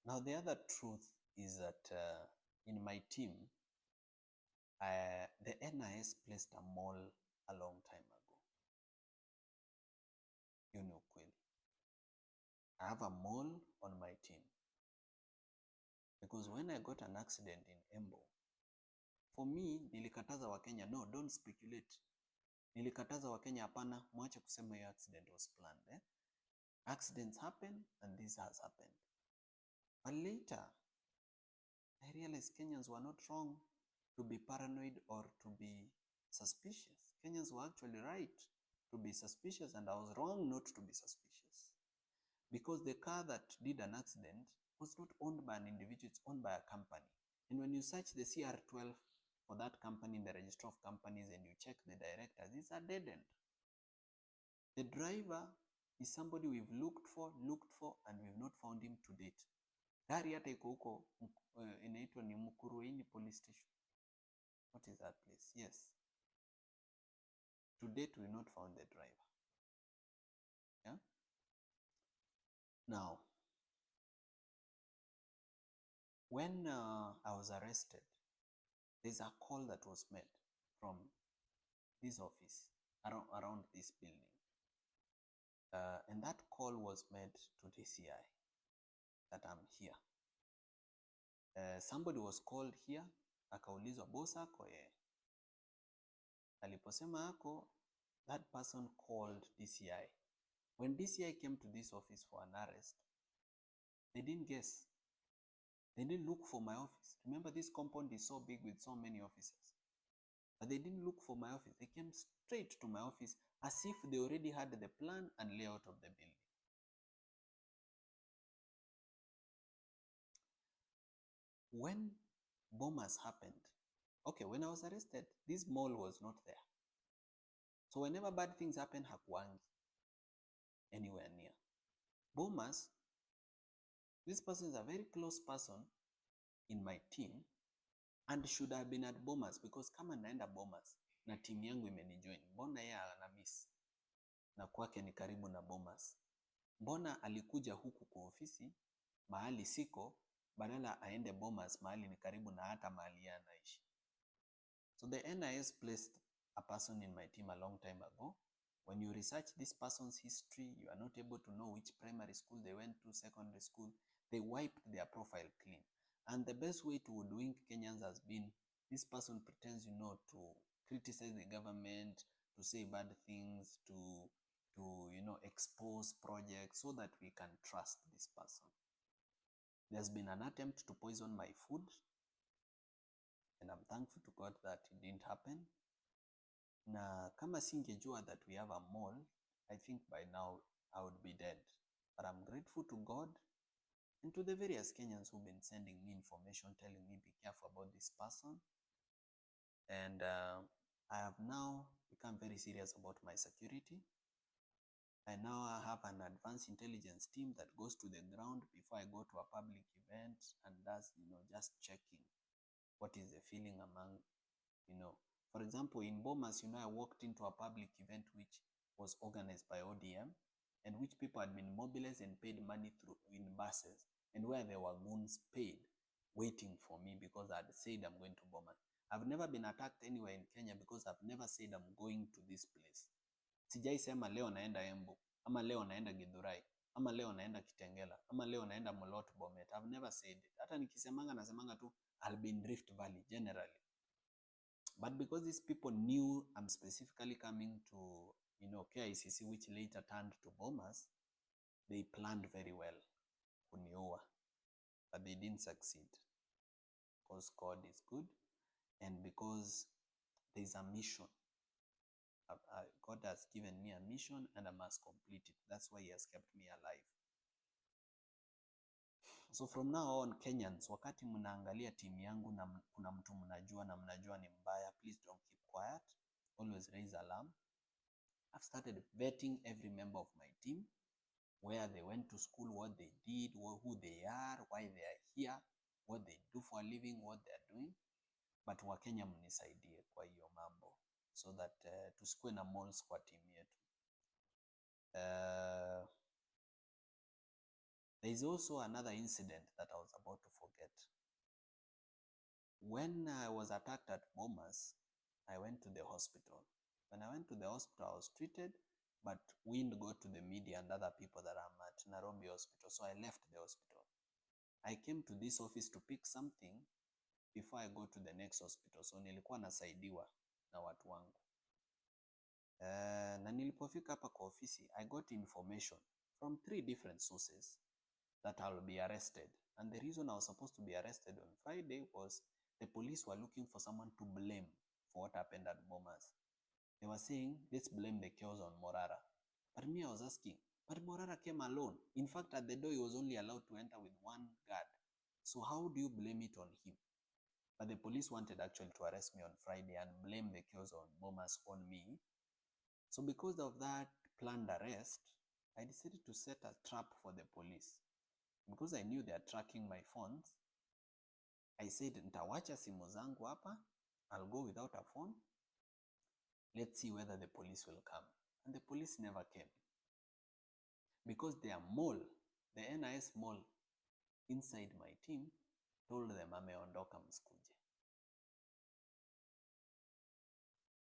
Now, the other truth is that in my team, the NIS placed a mall a long time ago. You know, kweli. I have a mall on my team. Because when I got an accident in Embu, for me, nilikataza Wakenya, no, don't speculate. Nilikataza Wakenya, hapana, mwache kusema your accident was planned. Accidents happen and this has happened. But later, I realized Kenyans were not wrong to be paranoid or to be suspicious. Kenyans were actually right to be suspicious, and I was wrong not to be suspicious. Because the car that did an accident was not owned by an individual, it's owned by a company. And when you search the CR12 for that company in the register of companies and you check the directors, it's a dead end. The driver is somebody we've looked for, and we've not found him to date. Gari hata iko huko inaitwa ni Mukurweini police station. What is that place? Yes. To date, we've not found the driver. Yeah. Now, when I was arrested, there's a call that was made from this office around this building. And that call was made to DCI that I'm here. Somebody was called here, akaulizwa boss ako aliposema ako, that person called DCI. When DCI came to this office for an arrest, they didn't guess. They didn't look for my office. Remember, this compound is so big with so many offices. But they didn't look for my office. They came straight to my office as if they already had the plan and layout of the building. When bombers happened, okay, when I was arrested, this mall was not there. So whenever bad things happen, hakuangi anywhere near. Bombers, this person is a very close person in my team and should have been at Bomas, because kama naenda Bomas na team yangu imenijoin, mbona yeye ana miss na kwake ni karibu na Bomas? Mbona alikuja huku kwa ofisi mahali siko badala aende Bomas mahali ni karibu na hata mahali yeye anaishi? So the NIS placed a person in my team a long time ago. When you research this person's history, you are not able to know which primary school they went to, secondary school. They wiped their profile clean. And the best way to hoodwink Kenyans has been, this person pretends, to criticize the government, to say bad things, to expose projects so that we can trust this person. There's been an attempt to poison my food, and I'm thankful to God that it didn't happen. Na kama singejua that we have a mall, I think by now I would be dead. But I'm grateful to God and to the various Kenyans who've been sending me information, telling me be careful about this person. And I have now become very serious about my security. I now have an advanced intelligence team that goes to the ground before I go to a public event and does, just checking what is the feeling among, For example, in Bomas, I walked into a public event which was organized by ODM and which people had been mobilized and paid money through in buses, and where there were goons paid waiting for me because I had said I'm going to Bomas. I've never been attacked anywhere in Kenya because I've never said I'm going to this place. Sijai sema leo naenda Embu, ama leo naenda Githurai, ama leo naenda Kitengela, ama leo naenda Molot Bomet. I've never said it. Hata nikisemanga nasemanga tu I'll be in Rift Valley generally. But because these people knew I'm specifically coming to, KICC, which later turned to Bomas, they planned very well kuniua. But they didn't succeed. Because God is good and because there's a mission. God has given me a mission and I must complete it. That's why he has kept me alive. So from now on, Kenyans, wakati mnaangalia timu yangu na kuna mtu mnajua na mnajua ni mbaya, please don't keep quiet. Always raise alarm. I've started vetting every member of my team, where they went to school, what they did, who they are, why they are here, what they do for a living, what they are doing. But Wakenya mnisaidie kwa hiyo mambo so that tusikue na malls kwa timu yetu. There is also another incident that I was about to forget. When I was attacked at Bomas, I went to the hospital. When I went to the hospital, I was treated, but wind got to the media and other people that I'm at Nairobi Hospital, so I left the hospital. I came to this office to pick something before I go to the next hospital, so nilikuwa nasaidiwa na watu wangu. Na nilipofika hapa kwa ofisi, I got information from 3 different sources that I'll be arrested. And the reason I was supposed to be arrested on Friday was the police were looking for someone to blame for what happened at Bomas. They were saying, let's blame the chaos on Morara. But me, I was asking, but Morara came alone. In fact, at the door, he was only allowed to enter with 1 guard. So how do you blame it on him? But the police wanted actually to arrest me on Friday and blame the chaos on Bomas on me. So because of that planned arrest, I decided to set a trap for the police. Because I knew they are tracking my phones, I said, nitawacha simu zangu hapa, I'll go without a phone. Let's see whether the police will come. And the police never came. Because their mole, the NIS mole inside my team, told them ameondoka msikuje.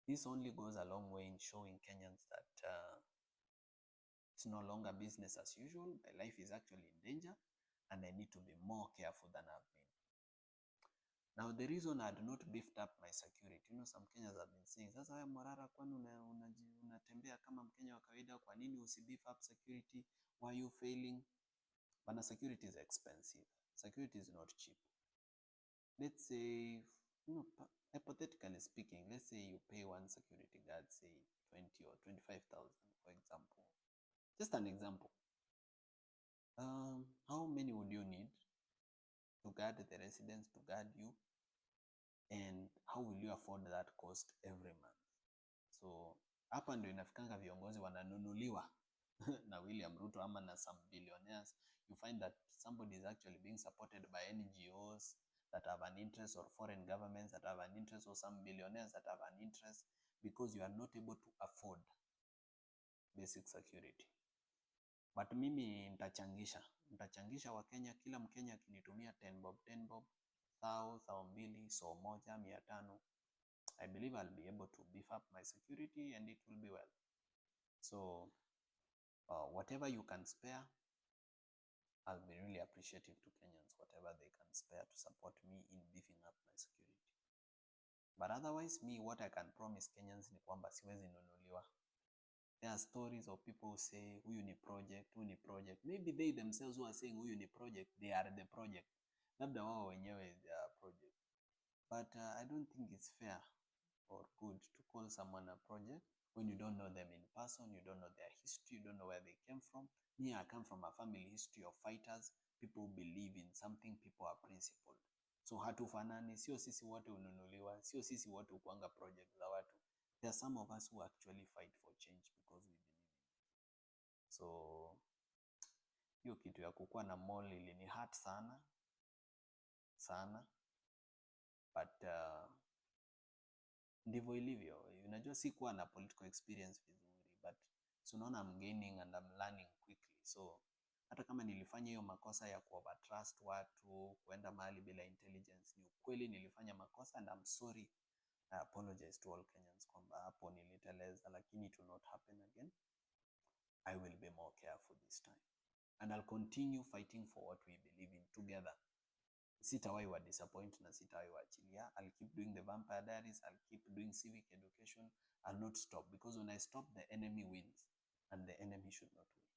This only goes a long way in showing Kenyans that it's no longer business as usual. My life is actually in danger and I need to be more careful than I've been. Now, the reason I had not beefed up my security, some Kenyans have been saying, sasa wewe Morara, kwani unatembea kama Mkenya wa kawaida, kwa nini usibeef up security? Why are you failing? But security is expensive. Security is not cheap. Let's say, hypothetically speaking, let's say you pay one security guard, say 20 or 25,000, for example. Just an example. How many would you need to guard the residents, to guard you? And how will you afford that cost every month? So hapa ndio inafikanga viongozi wananunuliwa na William Ruto ama na some billionaires. You find that somebody is actually being supported by NGOs that have an interest, or foreign governments that have an interest, or some billionaires that have an interest, because you are not able to afford basic security. But mimi nitachangisha Wakenya, kila Mkenya akinitumia 10 bob, 1,000, so moja, 500, I believe I'll be able to beef up my security and it will be well. So whatever you can spare, I'll be really appreciative to Kenyans, whatever they can spare to support me in beefing up my security. But otherwise, me, what I can promise Kenyans ni kwamba siwezi nunuliwa. There are stories of people who say, huyu ni project. Maybe they themselves who are saying huyu ni project, they are the project. Labda wao wenyewe they are project. But I don't think it's fair or good to call someone a project when you don't know them in person, you don't know their history, you don't know where they came from. Me, I come from a family history of fighters, people who believe in something, people are principled. So hatufanani, sio sisi wote ununuliwa, sio sisi wote ukuanga project za watu. There are some of us who actually fight for change because we believe in it. So hiyo kitu ya kukuwa na mall ilini hurt sana but ndivyo ilivyo. Unajua sikuwa na political experience vizuri, but so unaona I'm gaining and I'm learning quickly. So hata kama nilifanya hiyo makosa ya kuovertrust watu, kuenda mahali bila intelligence, ni ukweli nilifanya makosa and I'm sorry. I apologize to all Kenyans kwamba hapo niliteleza, lakini it will not happen again. I will be more careful this time. And I'll continue fighting for what we believe in together. Sitawahi wa disappoint na sitawahi waachilia. I'll keep doing the Vampire Diaries. I'll keep doing civic education. I'll not stop, because when I stop, the enemy wins, and the enemy should not win.